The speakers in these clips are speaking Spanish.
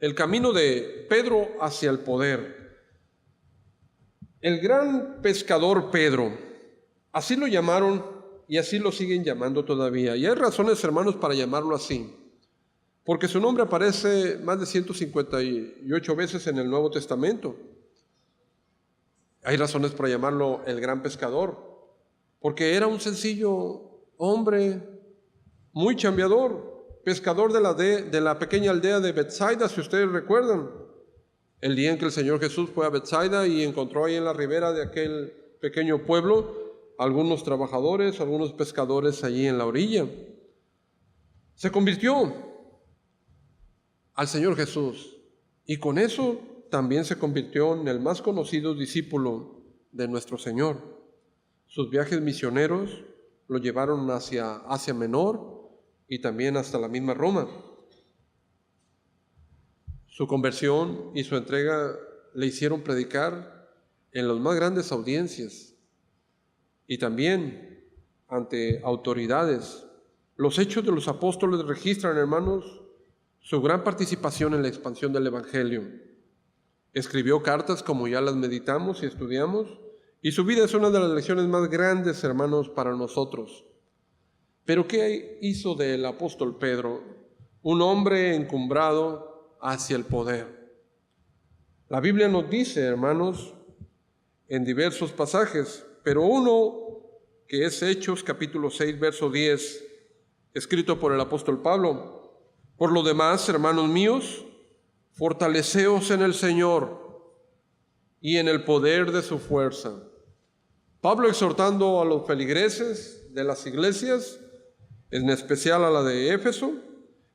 el camino de Pedro hacia el poder. El gran pescador Pedro, así lo llamaron y así lo siguen llamando todavía. Y hay razones, hermanos, para llamarlo así, porque su nombre aparece más de 158 veces en el Nuevo Testamento. Hay razones para llamarlo el gran pescador, porque era un sencillo hombre muy chambeador, pescador de la pequeña aldea de Betsaida, si ustedes recuerdan. El día en que el Señor Jesús fue a Betsaida y encontró ahí en la ribera de aquel pequeño pueblo algunos trabajadores, algunos pescadores allí en la orilla. Se convirtió al Señor Jesús y con eso también se convirtió en el más conocido discípulo de nuestro Señor. Sus viajes misioneros lo llevaron hacia Asia Menor y también hasta la misma Roma. Su conversión y su entrega le hicieron predicar en las más grandes audiencias y también ante autoridades. Los Hechos de los Apóstoles registran, hermanos, su gran participación en la expansión del Evangelio. Escribió cartas como ya las meditamos y estudiamos, y su vida es una de las lecciones más grandes, hermanos, para nosotros. Pero ¿qué hizo del apóstol Pedro? Un hombre encumbrado hacia el poder. La Biblia nos dice, hermanos, en diversos pasajes, pero uno que es Hechos capítulo 6, verso 10, escrito por el apóstol Pablo: por lo demás, hermanos míos, fortaleceos en el Señor y en el poder de su fuerza. Pablo exhortando a los feligreses de las iglesias, en especial a la de Éfeso,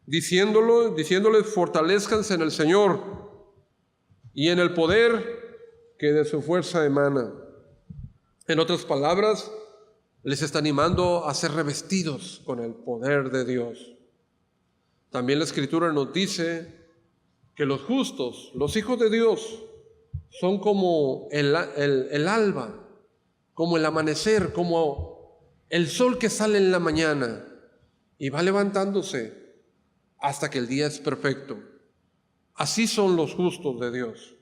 diciéndoles: fortalezcanse en el Señor y en el poder que de su fuerza emana. En otras palabras, les está animando a ser revestidos con el poder de Dios. También la Escritura nos dice que los justos, los hijos de Dios, son como el alba, como el amanecer, como el sol que sale en la mañana y va levantándose hasta que el día es perfecto. Así son los justos de Dios,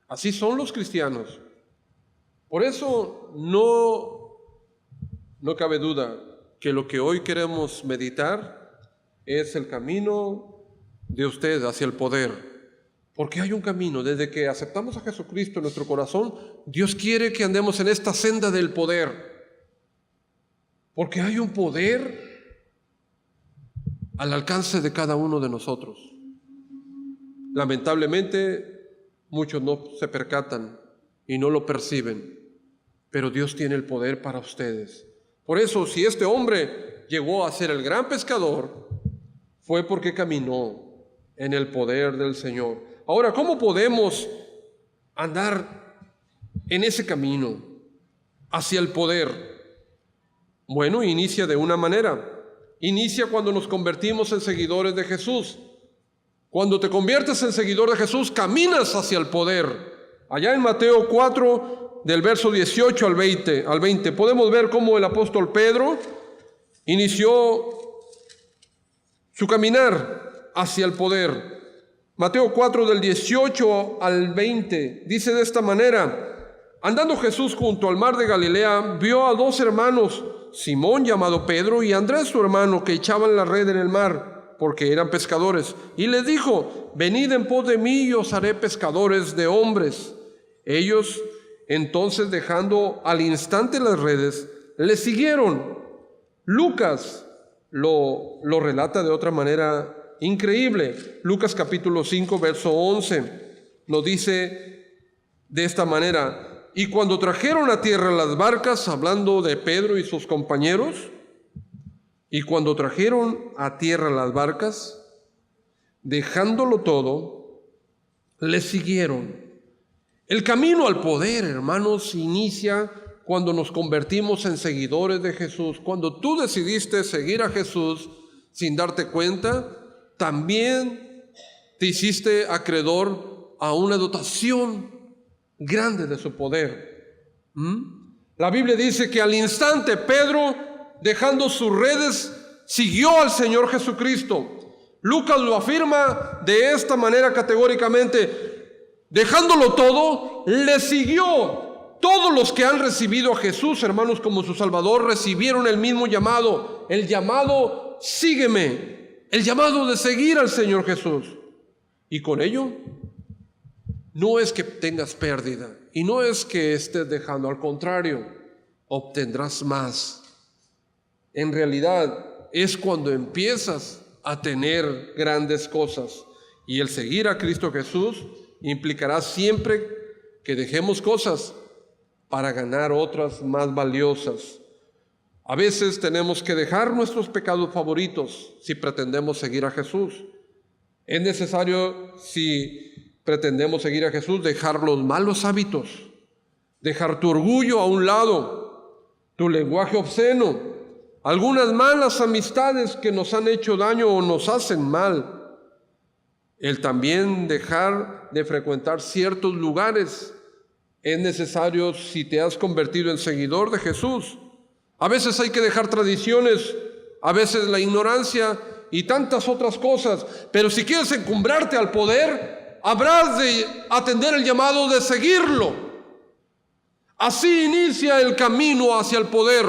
así son los cristianos. Por eso no cabe duda que lo que hoy queremos meditar es el camino de usted hacia el poder. Porque hay un camino, desde que aceptamos a Jesucristo en nuestro corazón, Dios quiere que andemos en esta senda del poder. Porque hay un poder al alcance de cada uno de nosotros. Lamentablemente, muchos no se percatan y no lo perciben, pero Dios tiene el poder para ustedes. Por eso, si este hombre llegó a ser el gran pescador, fue porque caminó en el poder del Señor. Ahora, ¿cómo podemos andar en ese camino hacia el poder? Bueno, inicia de una manera. Inicia cuando nos convertimos en seguidores de Jesús. Cuando te conviertes en seguidor de Jesús, caminas hacia el poder. Allá en Mateo 4, del verso 18 al 20, podemos ver cómo el apóstol Pedro inició su caminar hacia el poder. Mateo 4, del 18 al 20, dice de esta manera: andando Jesús junto al mar de Galilea, vio a dos hermanos, Simón llamado Pedro y Andrés su hermano, que echaban la red en el mar, porque eran pescadores. Y les dijo: venid en pos de mí y os haré pescadores de hombres. Ellos, entonces, dejando al instante las redes, le siguieron. Lucas lo relata de otra manera increíble. Lucas capítulo 5, verso 11, nos dice de esta manera: y cuando trajeron a tierra las barcas, hablando de Pedro y sus compañeros, y cuando trajeron a tierra las barcas, dejándolo todo, le siguieron. El camino al poder, hermanos, inicia cuando nos convertimos en seguidores de Jesús. Cuando tú decidiste seguir a Jesús sin darte cuenta, también te hiciste acreedor a una dotación grande de su poder. La Biblia dice que al instante Pedro, dejando sus redes, siguió al Señor Jesucristo. Lucas lo afirma de esta manera categóricamente. Dejándolo todo, le siguió. Todos los que han recibido a Jesús, hermanos, como su Salvador, recibieron el mismo llamado. El llamado, sígueme. El llamado de seguir al Señor Jesús. Y con ello, no es que tengas pérdida. Y no es que estés dejando. Al contrario, obtendrás más. En realidad, es cuando empiezas a tener grandes cosas. Y el seguir a Cristo Jesús implicará siempre que dejemos cosas para ganar otras más valiosas. A veces tenemos que dejar nuestros pecados favoritos si pretendemos seguir a Jesús. Es necesario, si pretendemos seguir a Jesús, dejar los malos hábitos, dejar tu orgullo a un lado, tu lenguaje obsceno, algunas malas amistades que nos han hecho daño o nos hacen mal. El también dejar de frecuentar ciertos lugares es necesario si te has convertido en seguidor de Jesús. A veces hay que dejar tradiciones, a veces la ignorancia y tantas otras cosas. Pero si quieres encumbrarte al poder, habrás de atender el llamado de seguirlo. Así inicia el camino hacia el poder,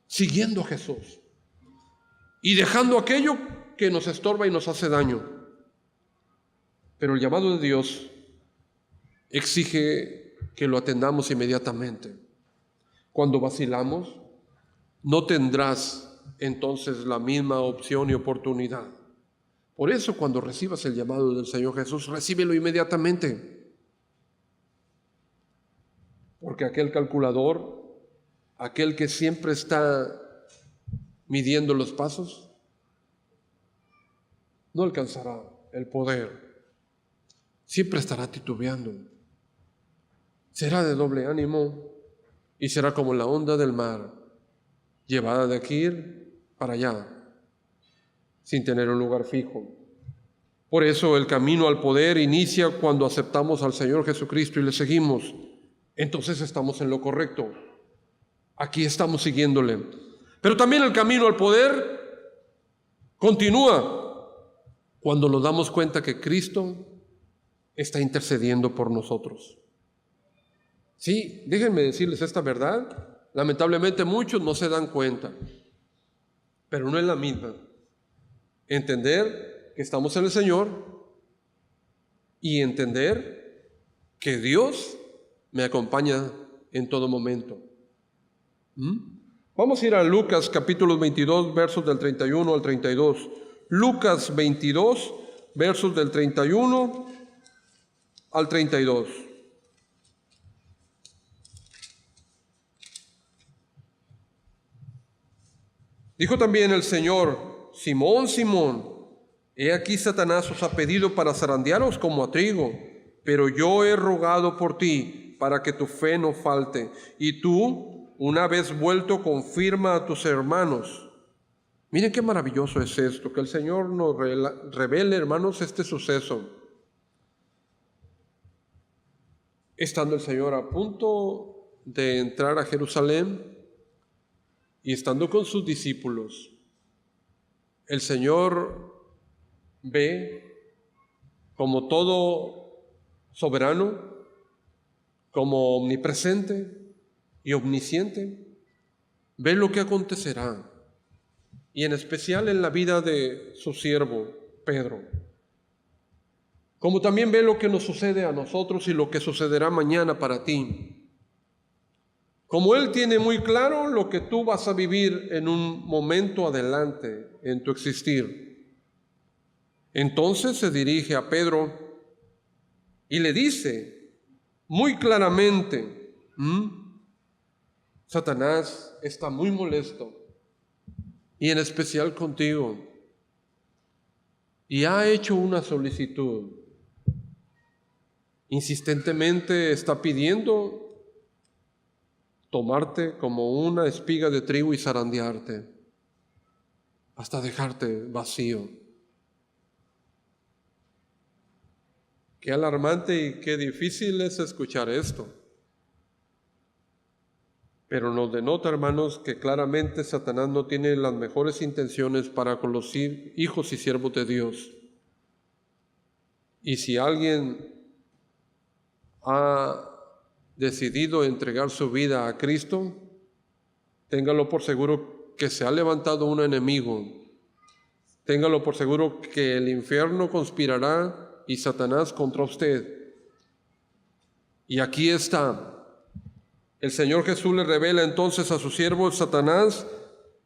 siguiendo a Jesús y dejando aquello que nos estorba y nos hace daño. Pero el llamado de Dios exige que lo atendamos inmediatamente. Cuando vacilamos, no tendrás entonces la misma opción y oportunidad. Por eso, cuando recibas el llamado del Señor Jesús, recíbelo inmediatamente. Porque aquel calculador, aquel que siempre está midiendo los pasos, no alcanzará el poder. Siempre estará titubeando. Será de doble ánimo y será como la onda del mar, llevada de aquí para allá, sin tener un lugar fijo. Por eso el camino al poder inicia cuando aceptamos al Señor Jesucristo y le seguimos. Entonces estamos en lo correcto. Aquí estamos siguiéndole. Pero también el camino al poder continúa cuando nos damos cuenta que Cristo está intercediendo por nosotros. Sí, déjenme decirles esta verdad. Lamentablemente muchos no se dan cuenta, pero no es la misma. Entender que estamos en el Señor y entender que Dios me acompaña en todo momento. Vamos a ir a Lucas capítulo 22, versos del 31 al 32. Lucas 22, versos del 31 al 32. Dijo también el Señor: Simón, Simón, he aquí Satanás os ha pedido para zarandearos como a trigo, pero yo he rogado por ti para que tu fe no falte, y tú, una vez vuelto, confirma a tus hermanos. Miren qué maravilloso es esto, que el Señor nos revele, hermanos, este suceso. Estando el Señor a punto de entrar a Jerusalén y estando con sus discípulos, el Señor ve como todo soberano, como omnipresente y omnisciente, ve lo que acontecerá, y en especial en la vida de su siervo Pedro, como también ve lo que nos sucede a nosotros y lo que sucederá mañana para ti. Como Él tiene muy claro lo que tú vas a vivir en un momento adelante en tu existir. Entonces se dirige a Pedro y le dice muy claramente: Satanás está muy molesto, y en especial contigo, y ha hecho una solicitud. Insistentemente está pidiendo tomarte como una espiga de trigo y zarandearte hasta dejarte vacío. Qué alarmante y qué difícil es escuchar esto. Pero nos denota, hermanos, que claramente Satanás no tiene las mejores intenciones para con los hijos y siervos de Dios. Y si alguien ha decidido entregar su vida a Cristo, téngalo por seguro que se ha levantado un enemigo. Téngalo por seguro que el infierno conspirará y Satanás contra usted. Y aquí está. El Señor Jesús le revela entonces a su siervo Satanás,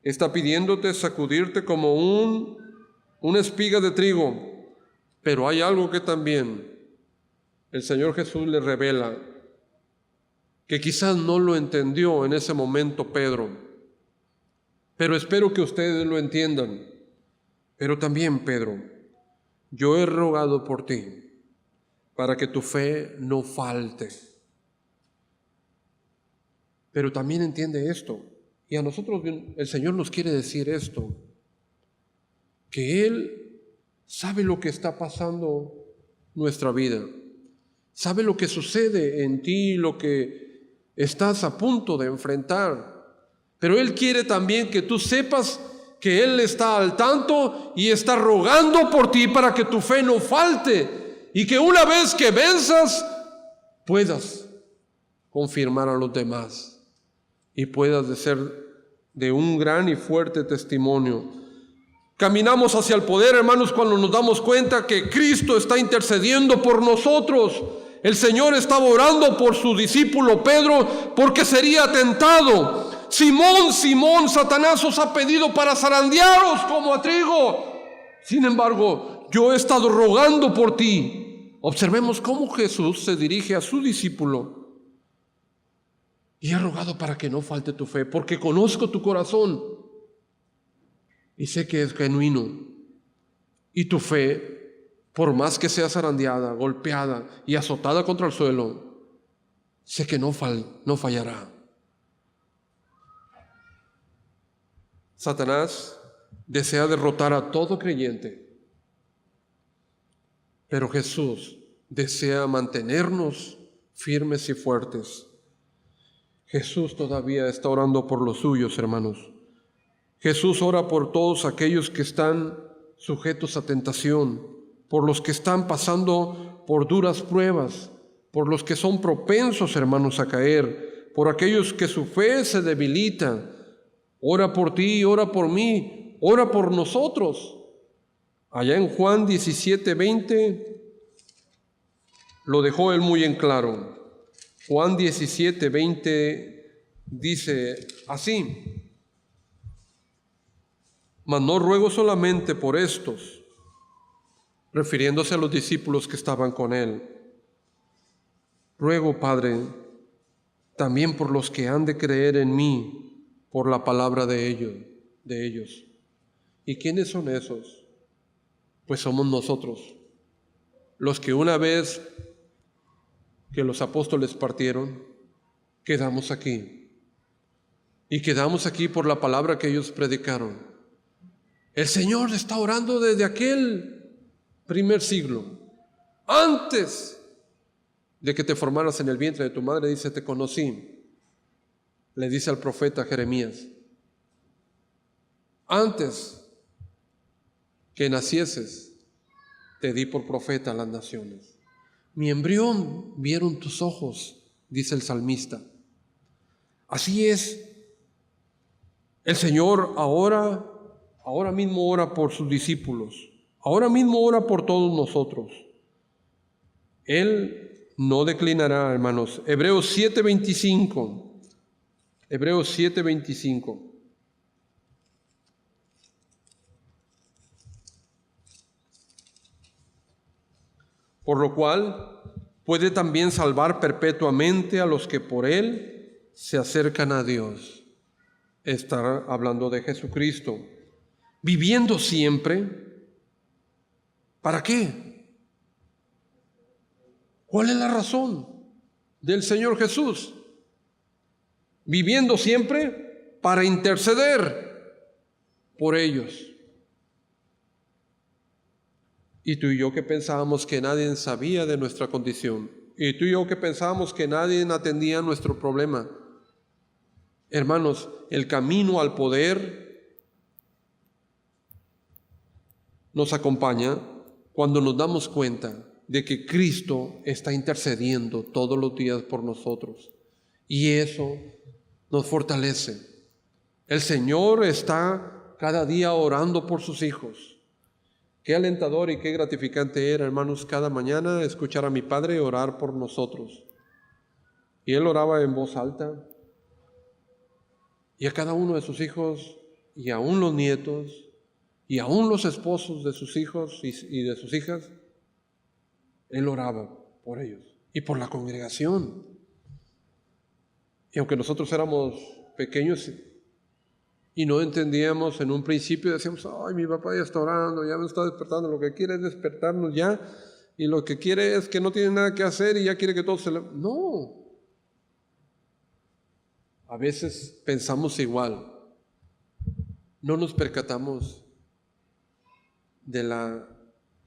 está pidiéndote sacudirte como una espiga de trigo. Pero hay algo que también el Señor Jesús le revela, que quizás no lo entendió en ese momento Pedro, pero espero que ustedes lo entiendan. Pero también, Pedro, yo he rogado por ti para que tu fe no falte. Pero también entiende esto, y a nosotros el Señor nos quiere decir esto, que Él sabe lo que está pasando en nuestra vida, sabe lo que sucede en ti, lo que estás a punto de enfrentar, pero Él quiere también que tú sepas que Él está al tanto y está rogando por ti para que tu fe no falte y que una vez que venzas puedas confirmar a los demás y puedas ser de un gran y fuerte testimonio. Caminamos hacia el poder, hermanos, cuando nos damos cuenta que Cristo está intercediendo por nosotros. El Señor estaba orando por su discípulo Pedro porque sería tentado. Simón, Simón, Satanás os ha pedido para zarandearos como a trigo. Sin embargo, yo he estado rogando por ti. Observemos cómo Jesús se dirige a su discípulo. Y he rogado para que no falte tu fe, porque conozco tu corazón y sé que es genuino. Y tu fe, por más que sea zarandeada, golpeada y azotada contra el suelo, sé que no fallará. Satanás desea derrotar a todo creyente, pero Jesús desea mantenernos firmes y fuertes. Jesús todavía está orando por los suyos, hermanos. Jesús ora por todos aquellos que están sujetos a tentación, por los que están pasando por duras pruebas, por los que son propensos, hermanos, a caer, por aquellos que su fe se debilita. Ora por ti, ora por mí, ora por nosotros. Allá en Juan 17:20 lo dejó él muy en claro. Juan 17:20 dice así: mas no ruego solamente por estos, refiriéndose a los discípulos que estaban con él. Ruego, Padre, también por los que han de creer en mí por la palabra de ellos. ¿Y quiénes son esos? Pues somos nosotros, los que una vez que los apóstoles partieron, quedamos aquí. Y quedamos aquí por la palabra que ellos predicaron. El Señor está orando desde aquel primer siglo. Antes de que te formaras en el vientre de tu madre, dice, te conocí. Le dice al profeta Jeremías. Antes que nacieses, te di por profeta a las naciones. Mi embrión vieron tus ojos, dice el salmista. Así es. El Señor ahora mismo ora por sus discípulos. Ahora mismo ora por todos nosotros. Él no declinará, hermanos. Hebreos 7:25. Hebreos 7:25. Por lo cual puede también salvar perpetuamente a los que por Él se acercan a Dios. Está hablando de Jesucristo. Viviendo siempre. ¿Para qué? ¿Cuál es la razón del Señor Jesús? Viviendo siempre para interceder por ellos. Y tú y yo que pensábamos que nadie sabía de nuestra condición. Y tú y yo que pensábamos que nadie atendía nuestro problema. Hermanos, el camino al poder nos acompaña cuando nos damos cuenta de que Cristo está intercediendo todos los días por nosotros. Y eso nos fortalece. El Señor está cada día orando por sus hijos. Qué alentador y qué gratificante era, hermanos, cada mañana escuchar a mi padre orar por nosotros. Y él oraba en voz alta. Y a cada uno de sus hijos, y aún los nietos, y aún los esposos de sus hijos y de sus hijas, él oraba por ellos y por la congregación. Y aunque nosotros éramos pequeños y no entendíamos en un principio, decíamos, ay, mi papá ya está orando, ya me está despertando, lo que quiere es despertarnos ya, y lo que quiere es que no tiene nada que hacer y ya quiere que todos se levanten. No. A veces pensamos igual, no nos percatamos de la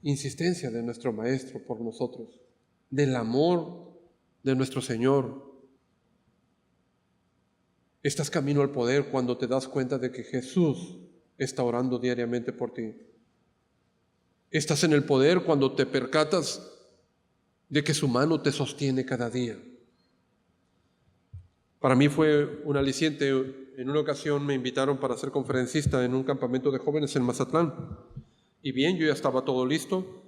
insistencia de nuestro Maestro por nosotros, del amor de nuestro Señor. Estás camino al poder cuando te das cuenta de que Jesús está orando diariamente por ti. Estás en el poder cuando te percatas de que su mano te sostiene cada día. Para mí fue un aliciente. En una ocasión me invitaron para ser conferencista en un campamento de jóvenes en Mazatlán. Y bien, yo ya estaba todo listo.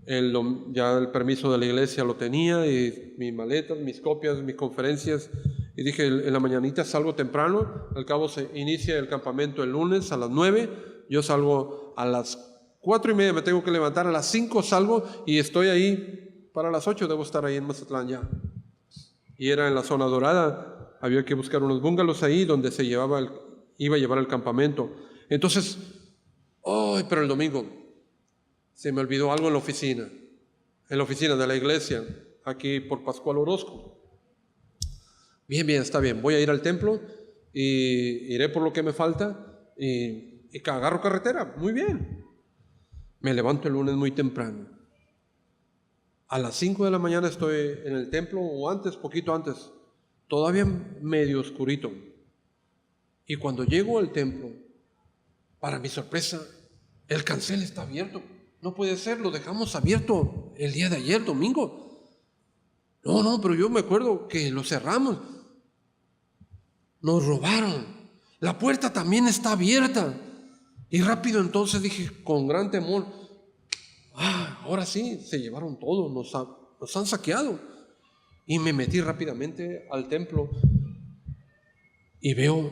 Ya el permiso de la iglesia lo tenía, y mis maletas, mis copias, mis conferencias. Y dije, en la mañanita salgo temprano, al cabo se inicia el campamento el lunes a las 9, yo salgo a las 4:30, me tengo que levantar, a las 5 salgo y estoy ahí, para las 8 debo estar ahí en Mazatlán ya. Y era en la zona dorada, había que buscar unos bungalows ahí donde se iba a llevar el campamento. Entonces, pero el domingo se me olvidó algo en la oficina de la iglesia, aquí por Pascual Orozco. Bien, está bien, voy a ir al templo y iré por lo que me falta y agarro carretera, muy bien. Me levanto el lunes muy temprano. A las 5 de la mañana estoy en el templo, o antes, poquito antes, todavía medio oscurito. Y cuando llego al templo, para mi sorpresa, el cancel está abierto. No puede ser, lo dejamos abierto el día de ayer, domingo. No, pero yo me acuerdo que lo cerramos. Nos robaron. La puerta también está abierta. Y rápido entonces dije, con gran temor, ahora sí, se llevaron todo, nos han saqueado. Y me metí rápidamente al templo y veo,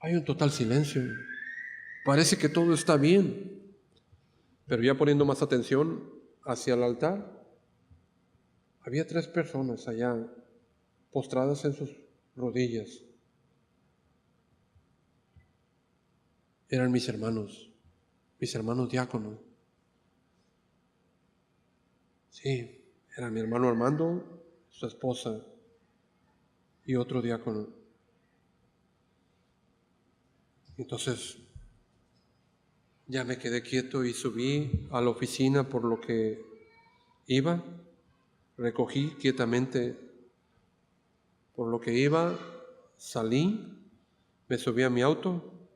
hay un total silencio. Parece que todo está bien. Pero ya poniendo más atención hacia el altar, había 3 personas allá postradas en sus rodillas. Eran mis hermanos diáconos. Sí, era mi hermano Armando, su esposa y otro diácono. Entonces ya me quedé quieto y subí a la oficina por lo que iba, recogí quietamente por lo que iba, salí, me subí a mi auto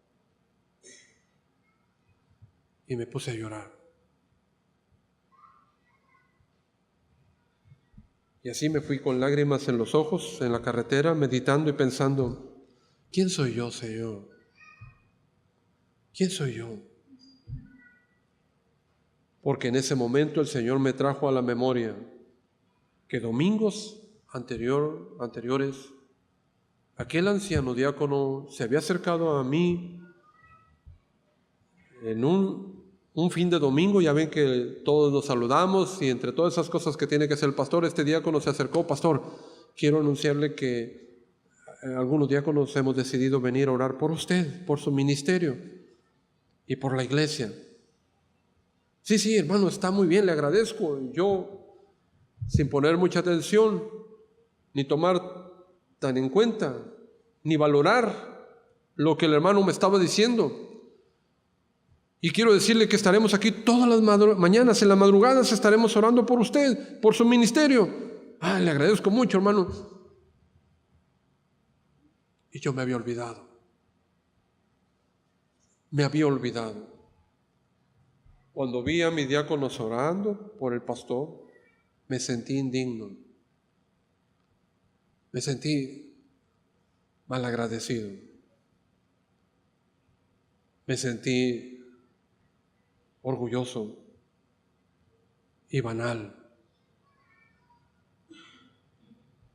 y me puse a llorar. Y así me fui con lágrimas en los ojos, en la carretera, meditando y pensando, ¿quién soy yo, Señor? ¿Quién soy yo? Porque en ese momento el Señor me trajo a la memoria que domingos anteriores, aquel anciano diácono se había acercado a mí en un fin de domingo. Ya ven que todos nos saludamos, y entre todas esas cosas que tiene que hacer el pastor, este diácono se acercó: pastor, quiero anunciarle que algunos diáconos hemos decidido venir a orar por usted, por su ministerio y por la iglesia. Sí, hermano, está muy bien, le agradezco. Yo, sin poner mucha atención, ni tomar tan en cuenta, ni valorar lo que el hermano me estaba diciendo. Y quiero decirle que estaremos aquí todas las mañanas, en las madrugadas estaremos orando por usted, por su ministerio. Le agradezco mucho, hermano. Y yo me había olvidado. Me había olvidado. Cuando vi a mis diáconos orando por el pastor, me sentí indigno. Me sentí malagradecido. Me sentí orgulloso y banal.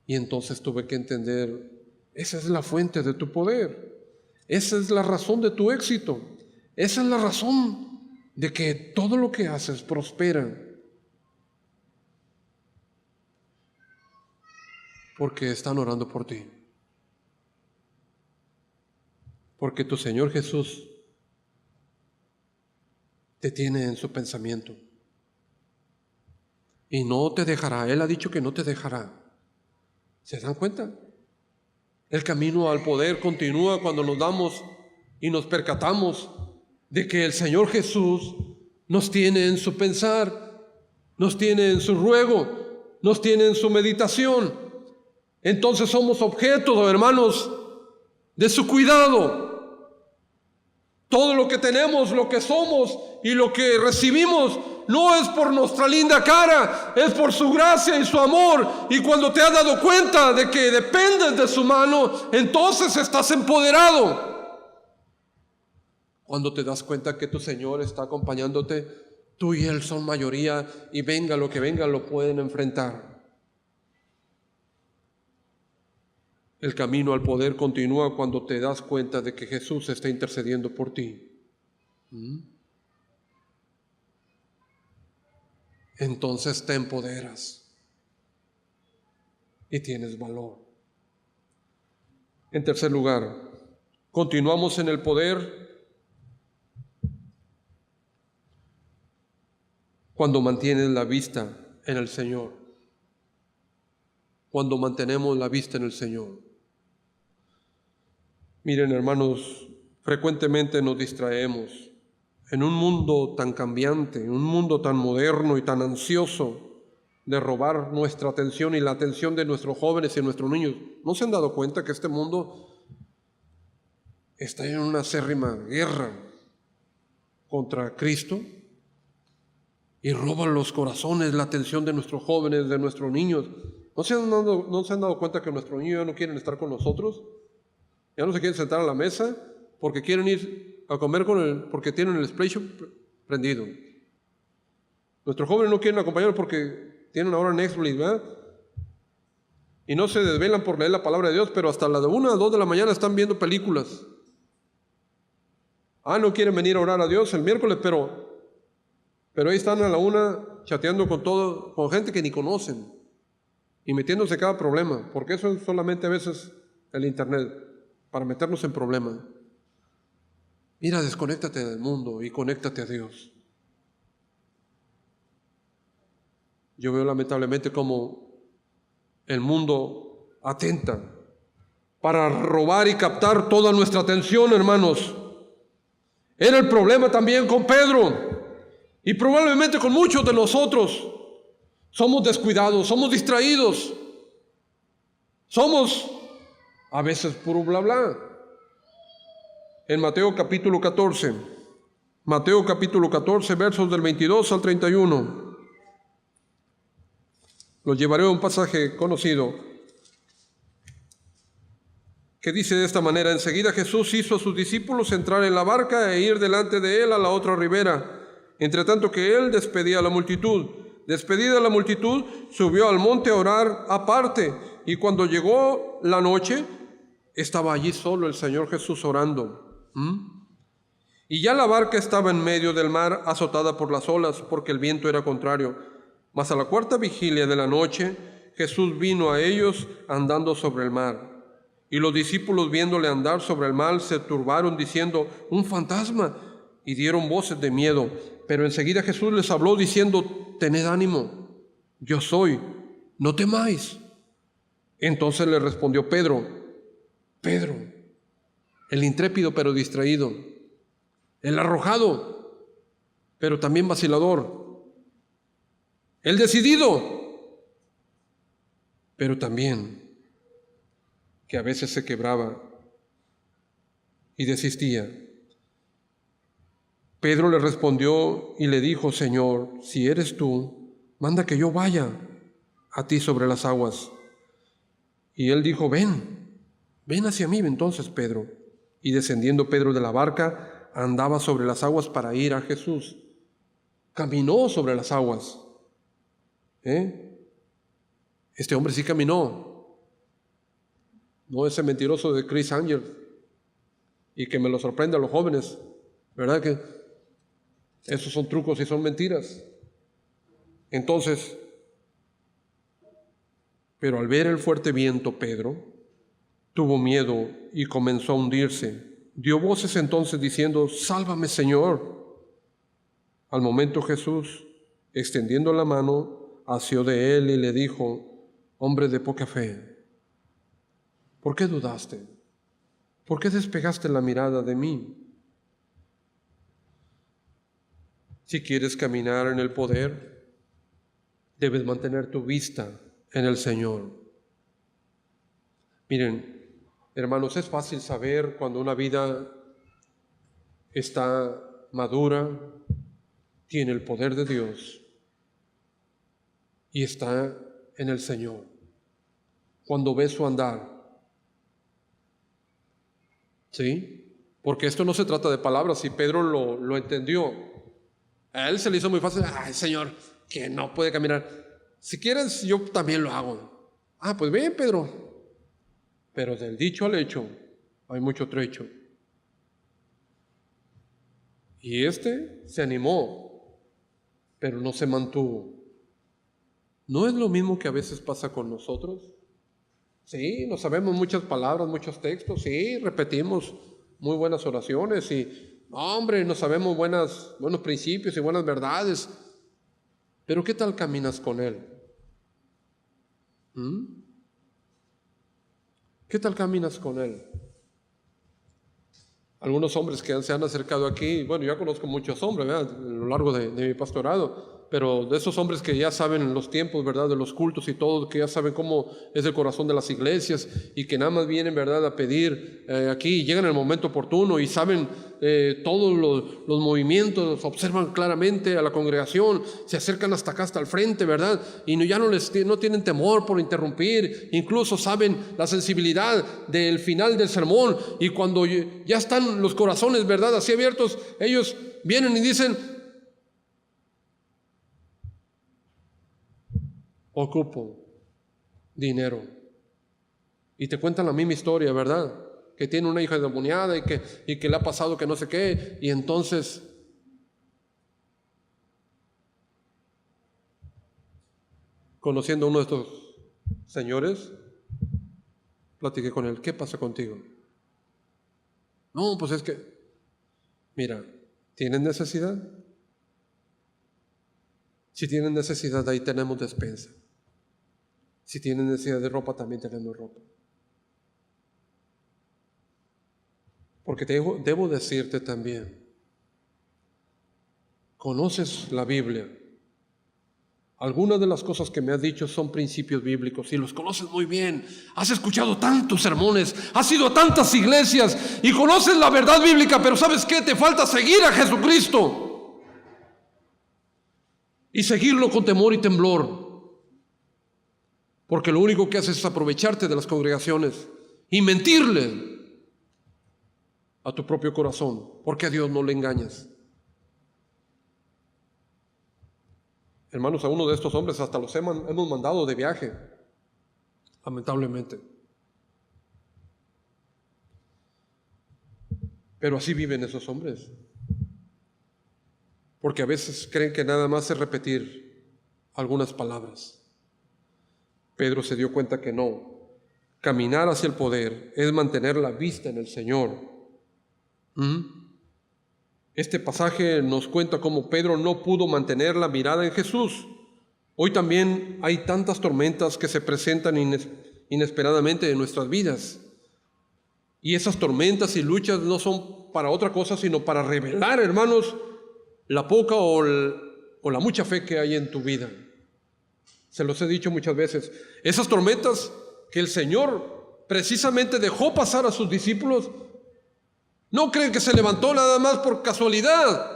Y entonces tuve que entender, esa es la fuente de tu poder. Esa es la razón de tu éxito. Esa es la razón de que todo lo que haces prospera. Porque están orando por ti. Porque tu Señor Jesús te tiene en su pensamiento. Y no te dejará. Él ha dicho que no te dejará. ¿Se dan cuenta? El camino al poder continúa cuando nos damos y nos percatamos de que el Señor Jesús nos tiene en su pensar, nos tiene en su ruego, nos tiene en su meditación. Entonces somos objeto, hermanos, de su cuidado. Todo lo que tenemos, lo que somos y lo que recibimos no es por nuestra linda cara, es por su gracia y su amor. Y cuando te has dado cuenta de que dependes de su mano, entonces estás empoderado. Cuando te das cuenta que tu Señor está acompañándote, tú y Él son mayoría y venga lo que venga, lo pueden enfrentar. El camino al poder continúa cuando te das cuenta de que Jesús está intercediendo por ti. Entonces te empoderas y tienes valor. En tercer lugar, continuamos en el poder cuando mantienes la vista en el Señor. Cuando mantenemos la vista en el Señor. Miren, hermanos, frecuentemente nos distraemos en un mundo tan cambiante, en un mundo tan moderno y tan ansioso de robar nuestra atención y la atención de nuestros jóvenes y nuestros niños. ¿No se han dado cuenta que este mundo está en una acérrima guerra contra Cristo? Y roban los corazones, la atención de nuestros jóvenes, de nuestros niños. ¿No se han dado cuenta que nuestros niños ya no quieren estar con nosotros? Ya no se quieren sentar a la mesa porque quieren ir a comer porque tienen el PlayStation prendido. Nuestros jóvenes no quieren acompañarnos porque tienen ahora Netflix, ¿verdad? Y no se desvelan por leer la palabra de Dios, pero hasta las 1 o 2 de la mañana están viendo películas. No quieren venir a orar a Dios el miércoles, pero ahí están a la 1 chateando con gente que ni conocen y metiéndose en cada problema, porque eso es solamente a veces el internet, para meternos en problemas. Mira, desconéctate del mundo y conéctate a Dios. Yo veo lamentablemente cómo el mundo atenta para robar y captar toda nuestra atención, hermanos. Era el problema también con Pedro y probablemente con muchos de nosotros. Somos descuidados, somos distraídos, somos a veces puro bla bla. En Mateo capítulo 14, versos del 22 al 31. Los llevaré a un pasaje conocido que dice de esta manera: enseguida Jesús hizo a sus discípulos entrar en la barca e ir delante de él a la otra ribera, entre tanto que él despedía a la multitud. Despedida la multitud, subió al monte a orar aparte, y cuando llegó la noche, estaba allí solo el Señor Jesús orando. Y ya la barca estaba en medio del mar, azotada por las olas, porque el viento era contrario. Mas a la cuarta vigilia de la noche, Jesús vino a ellos andando sobre el mar. Y los discípulos, viéndole andar sobre el mar, se turbaron, diciendo: un fantasma, y dieron voces de miedo. Pero enseguida Jesús les habló, diciendo: tened ánimo, yo soy, no temáis. Entonces le respondió Pedro, el intrépido pero distraído, el arrojado pero también vacilador, el decidido pero también que a veces se quebraba y desistía. Pedro le respondió y le dijo: Señor, si eres tú, manda que yo vaya a ti sobre las aguas. Y él dijo: ven hacia mí. Entonces Pedro, y descendiendo Pedro de la barca, andaba sobre las aguas para ir a Jesús. Caminó sobre las aguas. Este hombre sí caminó. No ese mentiroso de Chris Angel, y que me lo sorprende a los jóvenes, ¿verdad? Que esos son trucos y son mentiras. Entonces, pero al ver el fuerte viento, Pedro tuvo miedo y comenzó a hundirse. Dio voces entonces diciendo: Sálvame, Señor. Al momento Jesús, extendiendo la mano, asió de él y le dijo: Hombre de poca fe, ¿por qué dudaste? ¿Por qué despegaste la mirada de mí? Si quieres caminar en el poder, debes mantener tu vista en el Señor. Miren, hermanos, es fácil saber cuando una vida está madura, tiene el poder de Dios y está en el Señor. Cuando ves su andar, ¿sí? Porque esto no se trata de palabras, y Pedro lo entendió. A él se le hizo muy fácil: ay, Señor, que no puede caminar. Si quieres, yo también lo hago. Ah, pues bien, Pedro. Pero del dicho al hecho hay mucho trecho. Y se animó, pero no se mantuvo. ¿No es lo mismo que a veces pasa con nosotros? Sí, nos sabemos muchas palabras, muchos textos, sí, repetimos muy buenas oraciones y, hombre, nos sabemos buenos principios y buenas verdades, pero ¿qué tal caminas con Él? ¿Qué tal caminas con Él? Algunos hombres que se han acercado aquí, bueno, yo conozco muchos hombres, ¿verdad?, a lo largo de mi pastorado, pero de esos hombres que ya saben los tiempos, ¿verdad?, de los cultos y todo, que ya saben cómo es el corazón de las iglesias y que nada más vienen, ¿verdad?, a pedir aquí, llegan en el momento oportuno y saben todos los movimientos, los observan claramente a la congregación, se acercan hasta acá, hasta el frente, ¿verdad?, y no tienen temor por interrumpir, incluso saben la sensibilidad del final del sermón, y cuando ya están los corazones, ¿verdad?, así abiertos, ellos vienen y dicen: ocupo dinero. Y te cuentan la misma historia, ¿verdad?, que tiene una hija endemoniada y que le ha pasado que no sé qué. Y entonces, conociendo a uno de estos señores, platiqué con él: ¿qué pasa contigo? No, pues es que, mira, ¿tienes necesidad? Si tienen necesidad, ahí tenemos despensa. Si tienen necesidad de ropa, también tenemos ropa. Porque debo decirte también, ¿conoces la Biblia? Algunas de las cosas que me has dicho son principios bíblicos y los conoces muy bien. Has escuchado tantos sermones, has ido a tantas iglesias y conoces la verdad bíblica, pero ¿sabes qué? Te falta seguir a Jesucristo y seguirlo con temor y temblor, porque lo único que haces es aprovecharte de las congregaciones y mentirle a tu propio corazón, porque a Dios no le engañas. Hermanos, a uno de estos hombres hasta los hemos mandado de viaje, lamentablemente. Pero así viven esos hombres, porque a veces creen que nada más es repetir algunas palabras. Pedro se dio cuenta que no. Caminar hacia el poder es mantener la vista en el Señor. Este pasaje nos cuenta cómo Pedro no pudo mantener la mirada en Jesús. Hoy también hay tantas tormentas que se presentan inesperadamente en nuestras vidas. Y esas tormentas y luchas no son para otra cosa, sino para revelar, hermanos, la poca o la mucha fe que hay en tu vida. Se los he dicho muchas veces. Esas tormentas que el Señor precisamente dejó pasar a sus discípulos, No creen que se levantó nada más por casualidad.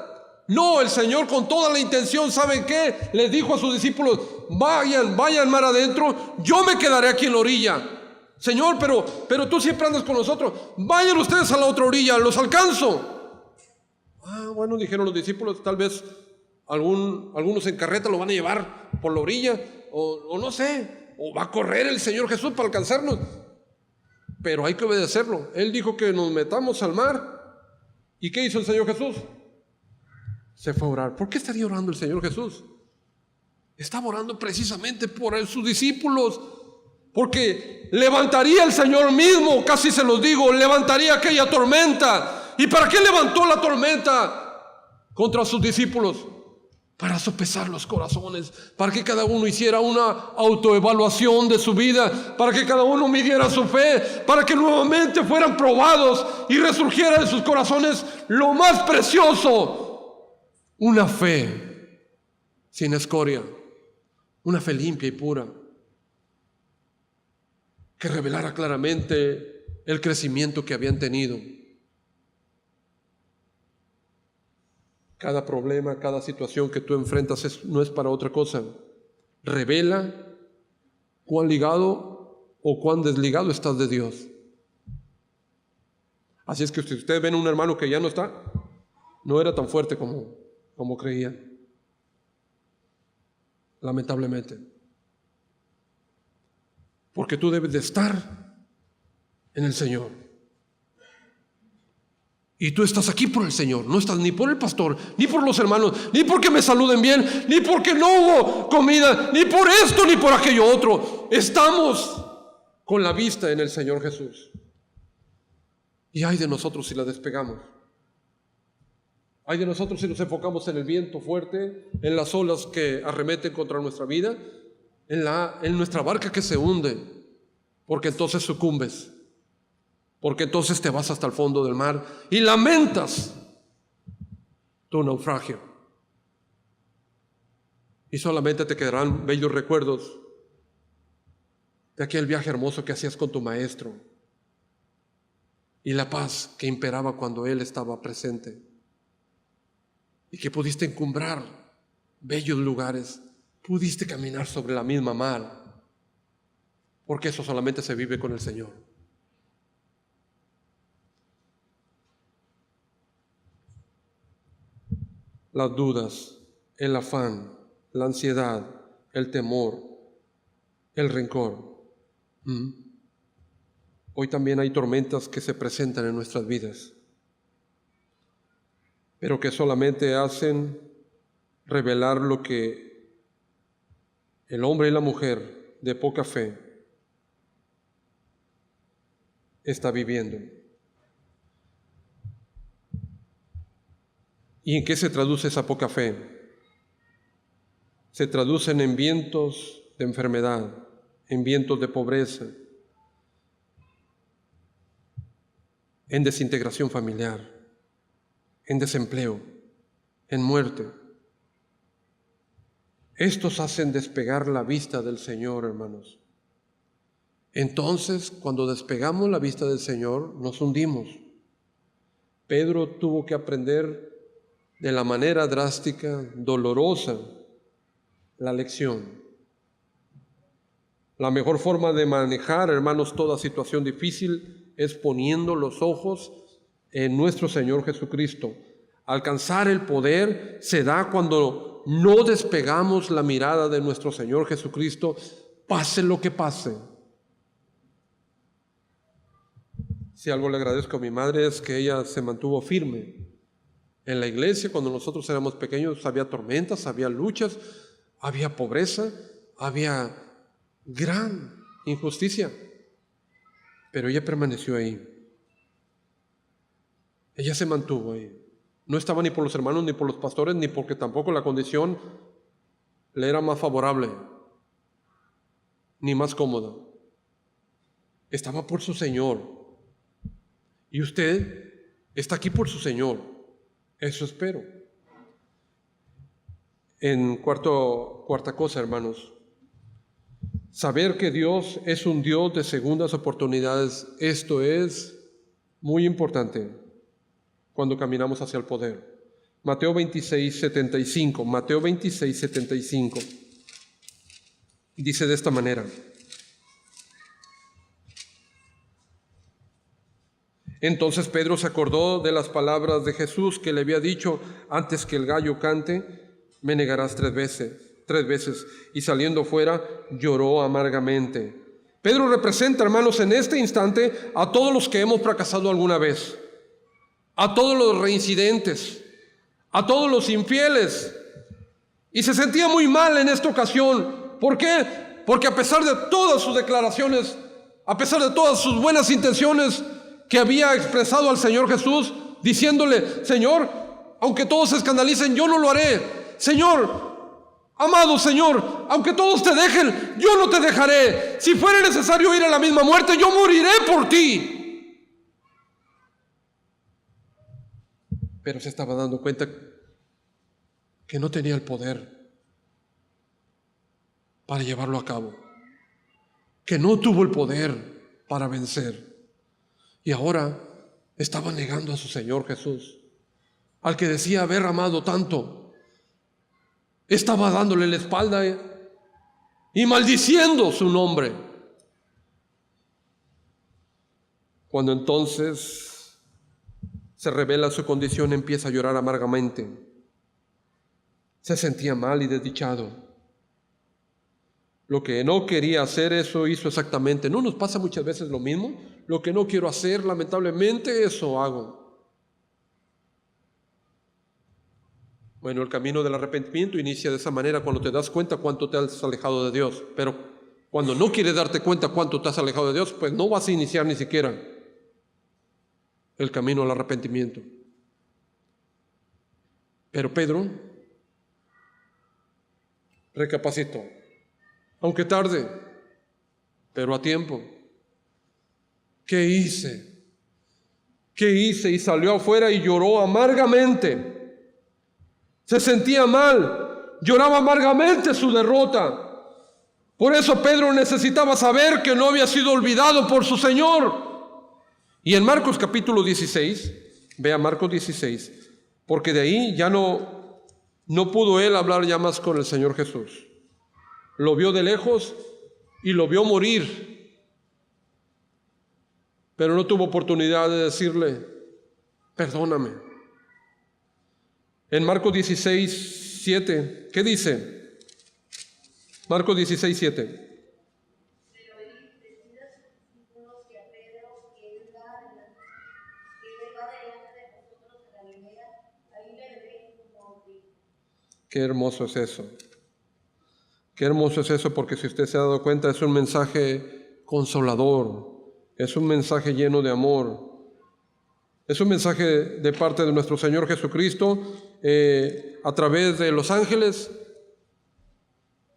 No, el Señor con toda la intención, ¿saben qué? Les dijo a sus discípulos, vayan mar adentro, yo me quedaré aquí en la orilla. Señor, pero tú siempre andas con nosotros, vayan ustedes a la otra orilla, los alcanzo. Bueno, dijeron los discípulos, tal vez algunos en carreta lo van a llevar por la orilla, o no sé, o va a correr el Señor Jesús para alcanzarnos. Pero hay que obedecerlo. Él dijo que nos metamos al mar. ¿Y qué hizo el Señor Jesús? Se fue a orar. ¿Por qué estaría orando el Señor Jesús? Estaba orando precisamente por sus discípulos, porque levantaría el Señor mismo, casi se los digo, levantaría aquella tormenta. ¿Y para qué levantó la tormenta contra sus discípulos? Para sopesar los corazones, para que cada uno hiciera una autoevaluación de su vida, para que cada uno midiera su fe, para que nuevamente fueran probados y resurgiera de sus corazones lo más precioso, una fe sin escoria, una fe limpia y pura, que revelara claramente el crecimiento que habían tenido. Cada problema, cada situación que tú enfrentas no es para otra cosa. Revela cuán ligado o cuán desligado estás de Dios. Así es que si ustedes ven un hermano que ya no está, no era tan fuerte como creía. Lamentablemente. Porque tú debes de estar en el Señor. Y tú estás aquí por el Señor, no estás ni por el pastor, ni por los hermanos, ni porque me saluden bien, ni porque no hubo comida, ni por esto, ni por aquello otro. Estamos con la vista en el Señor Jesús. Y ay de nosotros si la despegamos. Ay de nosotros si nos enfocamos en el viento fuerte, en las olas que arremeten contra nuestra vida, en nuestra barca que se hunde, porque entonces sucumbes. Porque entonces te vas hasta el fondo del mar y lamentas tu naufragio. Y solamente te quedarán bellos recuerdos de aquel viaje hermoso que hacías con tu maestro y la paz que imperaba cuando él estaba presente y que pudiste encumbrar bellos lugares, pudiste caminar sobre la misma mar, porque eso solamente se vive con el Señor. Las dudas, el afán, la ansiedad, el temor, el rencor. Hoy también hay tormentas que se presentan en nuestras vidas, pero que solamente hacen revelar lo que el hombre y la mujer de poca fe está viviendo. ¿Y en qué se traduce esa poca fe? Se traducen en vientos de enfermedad, en vientos de pobreza, en desintegración familiar, en desempleo, en muerte. Estos hacen despegar la vista del Señor, hermanos. Entonces, cuando despegamos la vista del Señor, nos hundimos. Pedro tuvo que aprender de la manera drástica, dolorosa, la lección. La mejor forma de manejar, hermanos, toda situación difícil es poniendo los ojos en nuestro Señor Jesucristo. Alcanzar el poder se da cuando no despegamos la mirada de nuestro Señor Jesucristo, pase lo que pase. Si algo le agradezco a mi madre es que ella se mantuvo firme. En la iglesia, cuando nosotros éramos pequeños, había tormentas, había luchas, había pobreza, había gran injusticia, pero ella permaneció ahí. Ella se mantuvo ahí. No estaba ni por los hermanos, ni por los pastores, ni porque tampoco la condición le era más favorable, ni más cómoda. Estaba por su Señor. Y usted está aquí por su Señor. Eso espero. Cuarta cosa, hermanos. Saber que Dios es un Dios de segundas oportunidades. Esto es muy importante. cuando caminamos hacia el poder. Mateo 26:75. Mateo 26:75. Dice de esta manera: entonces Pedro se acordó de las palabras de Jesús que le había dicho: antes que el gallo cante, me negarás 3 veces. Y saliendo fuera, lloró amargamente. Pedro representa, hermanos, en este instante a todos los que hemos fracasado alguna vez, a todos los reincidentes, a todos los infieles. Y se sentía muy mal en esta ocasión. ¿Por qué? Porque a pesar de todas sus declaraciones, a pesar de todas sus buenas intenciones que había expresado al Señor Jesús, diciéndole: Señor, aunque todos se escandalicen, yo no lo haré. Señor, amado Señor, aunque todos te dejen, yo no te dejaré. Si fuera necesario ir a la misma muerte, yo moriré por ti. Pero se estaba dando cuenta que no tenía el poder para llevarlo a cabo, que no tuvo el poder para vencer. Y ahora estaba negando a su Señor Jesús, al que decía haber amado tanto. Estaba dándole la espalda y maldiciendo su nombre. Cuando entonces se revela su condición, empieza a llorar amargamente. Se sentía mal y desdichado. Lo que no quería hacer, eso hizo exactamente. ¿No nos pasa muchas veces lo mismo? Lo que no quiero hacer, lamentablemente, eso hago. Bueno, el camino del arrepentimiento inicia de esa manera cuando te das cuenta cuánto te has alejado de Dios. Pero cuando no quieres darte cuenta cuánto te has alejado de Dios, pues no vas a iniciar ni siquiera el camino al arrepentimiento. Pero Pedro recapacitó. Aunque tarde, pero a tiempo. ¿Qué hice? ¿Qué hice? Y salió afuera y lloró amargamente. Se sentía mal, lloraba amargamente su derrota. Por eso Pedro necesitaba saber que no había sido olvidado por su Señor. Y en Marcos capítulo 16, vea Marcos 16, porque de ahí ya no pudo él hablar ya más con el Señor Jesús. Lo vio de lejos y lo vio morir, pero no tuvo oportunidad de decirle: perdóname. En Marcos 16:7, ¿qué dice? Marcos 16:7. Qué hermoso es eso. Qué hermoso es eso, porque si usted se ha dado cuenta, es un mensaje consolador, es un mensaje lleno de amor, es un mensaje de parte de nuestro Señor Jesucristo a través de los ángeles,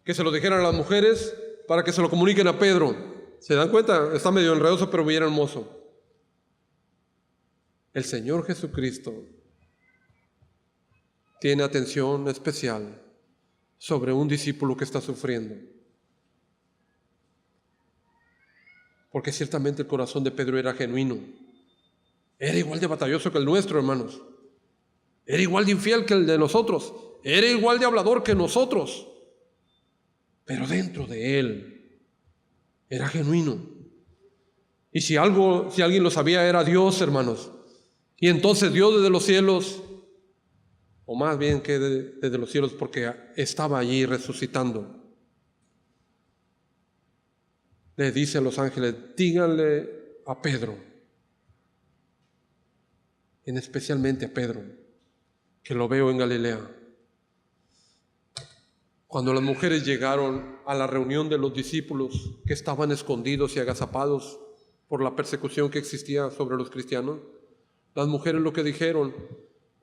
que se lo dijeran a las mujeres para que se lo comuniquen a Pedro. ¿Se dan cuenta? Está medio enredoso, pero bien hermoso. El Señor Jesucristo tiene atención especial sobre un discípulo que está sufriendo. Porque ciertamente el corazón de Pedro era genuino. Era igual de batalloso que el nuestro, hermanos. Era igual de infiel que el de nosotros. Era igual de hablador que nosotros. Pero dentro de él era genuino. Y si alguien lo sabía, era Dios, hermanos. Y entonces Dios desde los cielos, o más bien que desde los cielos, porque estaba allí resucitando, le dice a los ángeles: díganle a Pedro, especialmente a Pedro, que lo veo en Galilea. Cuando las mujeres llegaron a la reunión de los discípulos que estaban escondidos y agazapados por la persecución que existía sobre los cristianos, las mujeres lo que dijeron: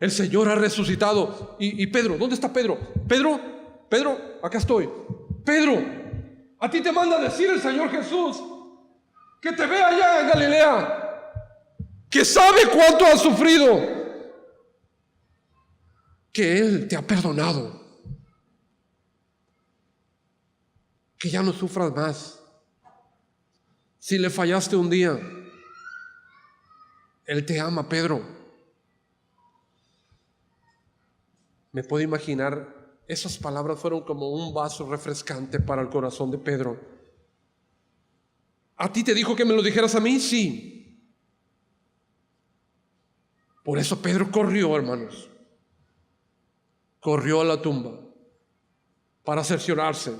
el Señor ha resucitado. Y Pedro, ¿dónde está Pedro? Pedro, acá estoy. Pedro, a ti te manda decir el Señor Jesús que te ve allá en Galilea, que sabe cuánto has sufrido, que Él te ha perdonado, que ya no sufras más. Si le fallaste un día, Él te ama, Pedro. Me puedo imaginar, esas palabras fueron como un vaso refrescante para el corazón de Pedro. ¿A ti te dijo que me lo dijeras a mí? Sí. Por eso Pedro corrió, hermanos. Corrió a la tumba para cerciorarse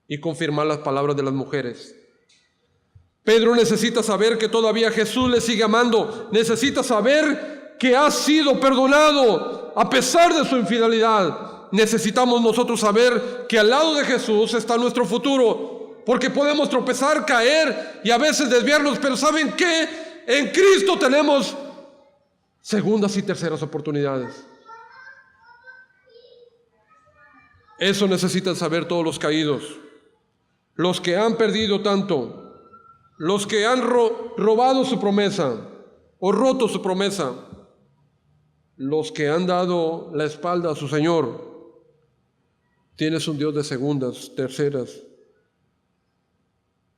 y confirmar las palabras de las mujeres. Pedro necesita saber que todavía Jesús le sigue amando. Necesita saber que ha sido perdonado a pesar de su infidelidad. Necesitamos nosotros saber que al lado de Jesús está nuestro futuro, porque podemos tropezar, caer y a veces desviarnos, pero ¿saben qué? En Cristo tenemos segundas y terceras oportunidades. Eso necesitan saber todos los caídos, los que han perdido tanto, los que han robado su promesa o roto su promesa, los que han dado la espalda a su Señor. Tienes un Dios de segundas, terceras,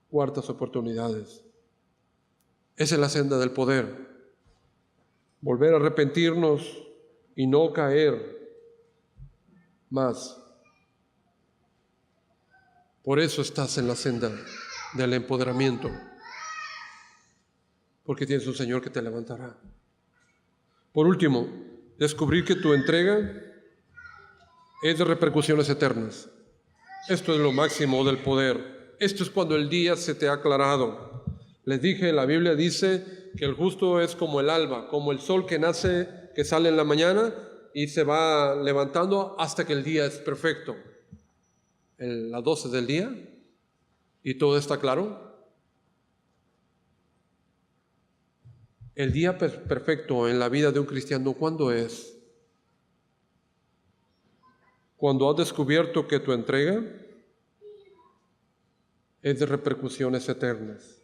cuartas oportunidades. Esa es la senda del poder. Volver a arrepentirnos y no caer más. Por eso estás en la senda del empoderamiento, porque tienes un Señor que te levantará. Por último, descubrir que tu entrega es de repercusiones eternas. Esto es lo máximo del poder. Esto es cuando el día se te ha aclarado. Les dije, la Biblia dice que el justo es como el alba, como el sol que nace, que sale en la mañana y se va levantando hasta que el día es perfecto. Las 12 del día, y todo está claro. El día perfecto en la vida de un cristiano, ¿cuándo es? Cuando has descubierto que tu entrega es de repercusiones eternas.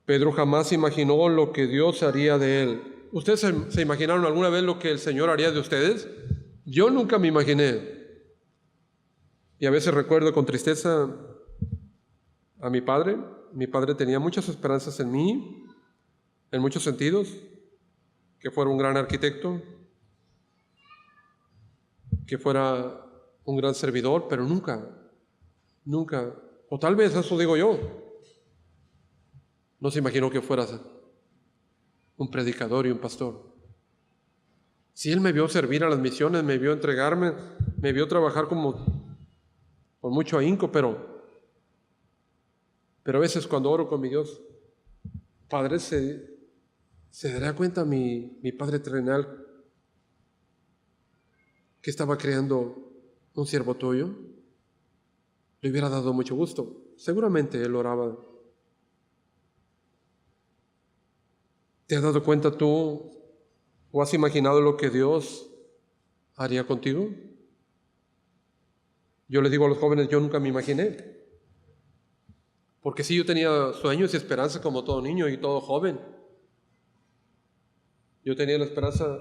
Pedro jamás imaginó lo que Dios haría de él. ¿Ustedes se imaginaron alguna vez lo que el Señor haría de ustedes? Yo nunca me imaginé. Y a veces recuerdo con tristeza a mi padre. Mi padre tenía muchas esperanzas en mí, en muchos sentidos, que fuera un gran arquitecto, que fuera un gran servidor, pero nunca, o tal vez eso digo yo, no se imaginó que fuera un predicador y un pastor. Si él me vio servir a las misiones, me vio entregarme, me vio trabajar con mucho ahínco, pero a veces cuando oro con mi Dios, Padre, ¿se dará cuenta mi Padre terrenal que estaba creando un siervo tuyo? Le hubiera dado mucho gusto. Seguramente él oraba. ¿Te has dado cuenta tú o has imaginado lo que Dios haría contigo? Yo les digo a los jóvenes, yo nunca me imaginé. Porque sí, yo tenía sueños y esperanza como todo niño y todo joven. Yo tenía la esperanza,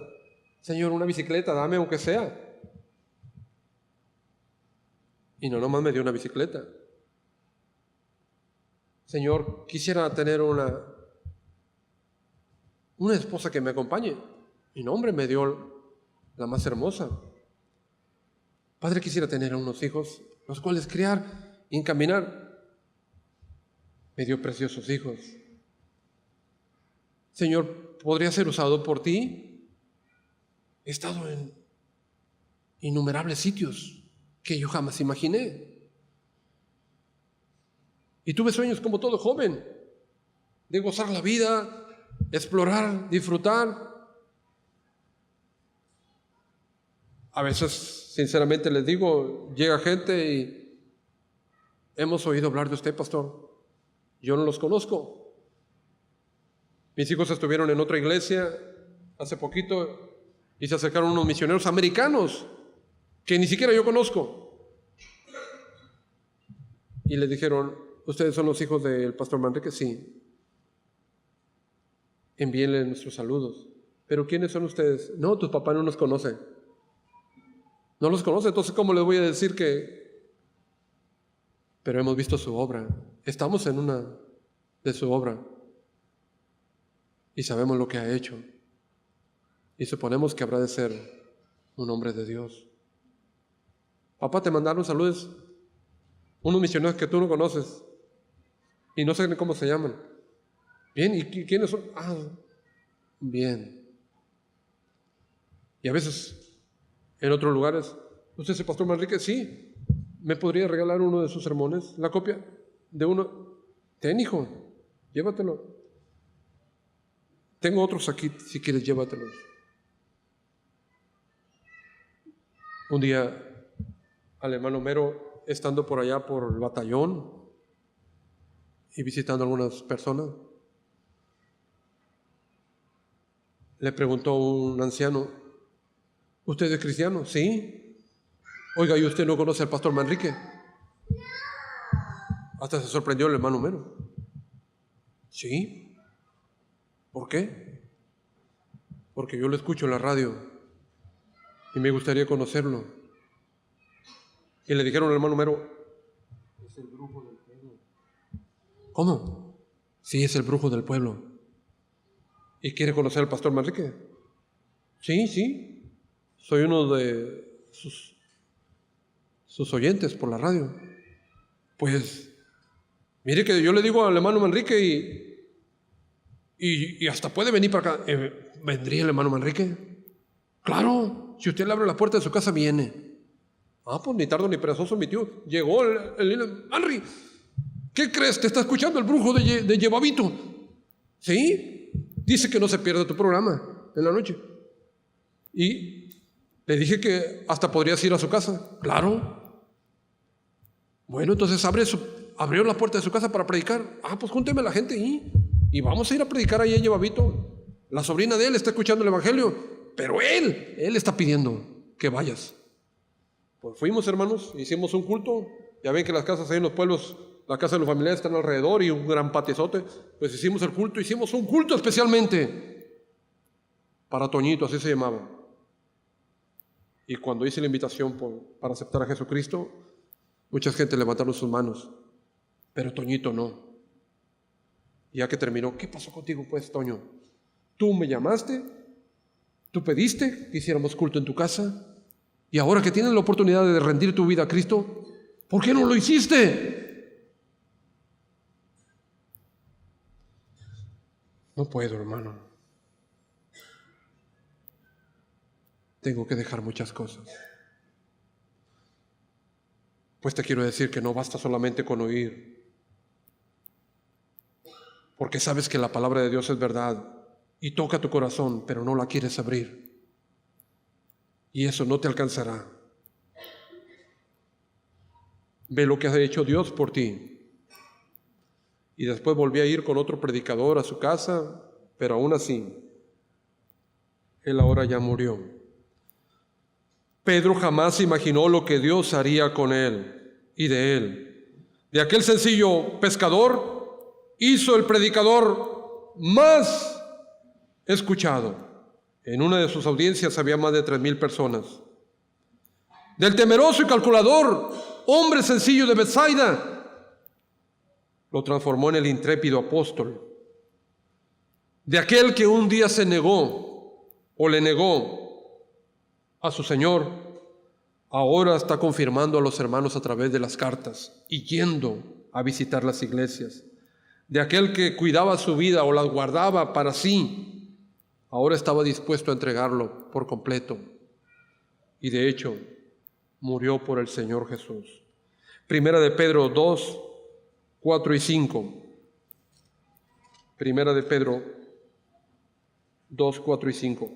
Señor, una bicicleta, dame aunque sea. Y no nomás me dio una bicicleta. Señor, quisiera tener una esposa que me acompañe. Y no, hombre, me dio la más hermosa. Padre, quisiera tener unos hijos, los cuales criar y encaminar. Me dio preciosos hijos. Señor, ¿podría ser usado por ti? He estado en innumerables sitios que yo jamás imaginé. Y tuve sueños como todo joven, de gozar la vida, explorar, disfrutar. A veces, sinceramente les digo, llega gente y hemos oído hablar de usted, pastor. Yo no los conozco. Mis hijos estuvieron en otra iglesia hace poquito y se acercaron unos misioneros americanos que ni siquiera yo conozco. Y les dijeron, ¿ustedes son los hijos del pastor Manrique? Sí. Envíenle nuestros saludos. ¿Pero quiénes son ustedes? No, tu papá no nos conoce. No los conoce, entonces ¿cómo les voy a decir que? Pero hemos visto su obra. Estamos en una de su obra. Y sabemos lo que ha hecho. Y suponemos que habrá de ser un hombre de Dios. Papá, te mandaron saludos unos misioneros que tú no conoces y no sé ni cómo se llaman. Bien, ¿y quiénes son? Ah, bien. Y a veces en otros lugares, ¿usted es el pastor Manrique? Sí. ¿Me podría regalar uno de sus sermones? ¿La copia de uno? Ten, hijo, llévatelo. Tengo otros aquí, si quieres, llévatelos. Un día, al hermano Mero, estando por allá por el batallón y visitando a algunas personas, le preguntó un anciano: ¿usted es cristiano? Sí. Oiga, ¿y usted no conoce al pastor Manrique? Hasta se sorprendió el hermano Mero. Sí. ¿Por qué? Porque yo lo escucho en la radio y me gustaría conocerlo. Y le dijeron al hermano Mero: es el brujo del pueblo. ¿Cómo? Sí, es el brujo del pueblo. ¿Y quiere conocer al pastor Manrique? Sí. Soy uno de sus oyentes por la radio. Pues, mire que yo le digo al hermano Manrique y hasta puede venir para acá. ¿Vendría el hermano Manrique? Claro, si usted le abre la puerta de su casa, viene. Ah, pues ni tardo ni perezoso mi tío. Llegó el Henry. ¿Qué crees? ¿Te está escuchando el brujo de Yebabito? ¿Sí? Dice que no se pierda tu programa en la noche. Y le dije que hasta podrías ir a su casa. Claro. Bueno, entonces abrió la puerta de su casa para predicar. Ah, pues júnteme a la gente ahí. Y vamos a ir a predicar ahí en Yebabito. La sobrina de él está escuchando el evangelio, pero él está pidiendo que vayas. Pues fuimos, hermanos, hicimos un culto. Ya ven que las casas ahí en los pueblos, la casa de los familiares están alrededor y un gran patiozote. Pues hicimos el culto, hicimos un culto especialmente para Toñito, así se llamaba. Y cuando hice la invitación para aceptar a Jesucristo, mucha gente levantaron sus manos, pero Toñito no. Y ya que terminó: ¿qué pasó contigo pues, Toño? Tú me llamaste, tú pediste que hiciéramos culto en tu casa, y ahora que tienes la oportunidad de rendir tu vida a Cristo, ¿por qué no lo hiciste? No puedo, hermano. Tengo que dejar muchas cosas. Pues te quiero decir que no basta solamente con oír, porque sabes que la palabra de Dios es verdad y toca tu corazón, pero no la quieres abrir. Y eso no te alcanzará. Ve lo que ha hecho Dios por ti. Y después volví a ir con otro predicador a su casa, pero aún así, él ahora ya murió. Pedro jamás imaginó lo que Dios haría con él y de él. De aquel sencillo pescador hizo el predicador más escuchado. En una de sus audiencias había más de 3,000 personas. Del temeroso y calculador hombre sencillo de Betsaida, lo transformó en el intrépido apóstol. De aquel que un día se negó o le negó a su Señor, ahora está confirmando a los hermanos a través de las cartas y yendo a visitar las iglesias. De aquel que cuidaba su vida o la guardaba para sí, ahora estaba dispuesto a entregarlo por completo. Y de hecho, murió por el Señor Jesús. Primera de Pedro 2, 4 y 5. Primera de Pedro 2, 4 y 5.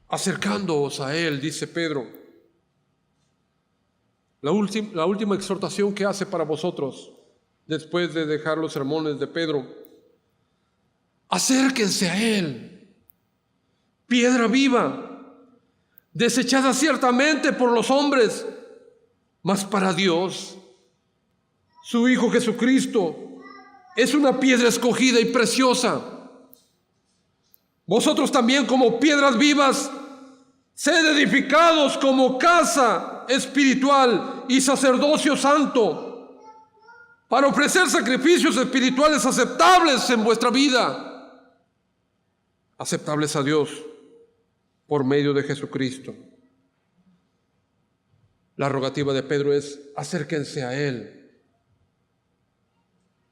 Acercándoos a Él, dice Pedro. La última exhortación que hace para vosotros, después de dejar los sermones de Pedro: acérquense a Él, piedra viva, desechada ciertamente por los hombres, mas para Dios, su Hijo Jesucristo, es una piedra escogida y preciosa. Vosotros también, como piedras vivas, Sed edificados como casa espiritual y sacerdocio santo, para ofrecer sacrificios espirituales aceptables en vuestra vida, aceptables a Dios por medio de Jesucristo. La rogativa de Pedro es: acérquense a Él.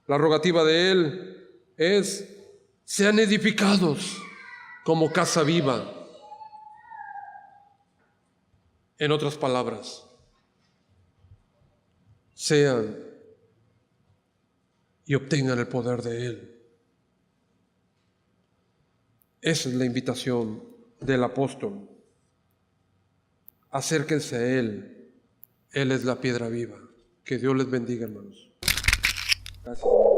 La rogativa de Él es: sean edificados como casa viva. En otras palabras, sean y obtengan el poder de Él. Esa es la invitación del apóstol. Acérquense a Él. Él es la piedra viva. Que Dios les bendiga, hermanos. Gracias.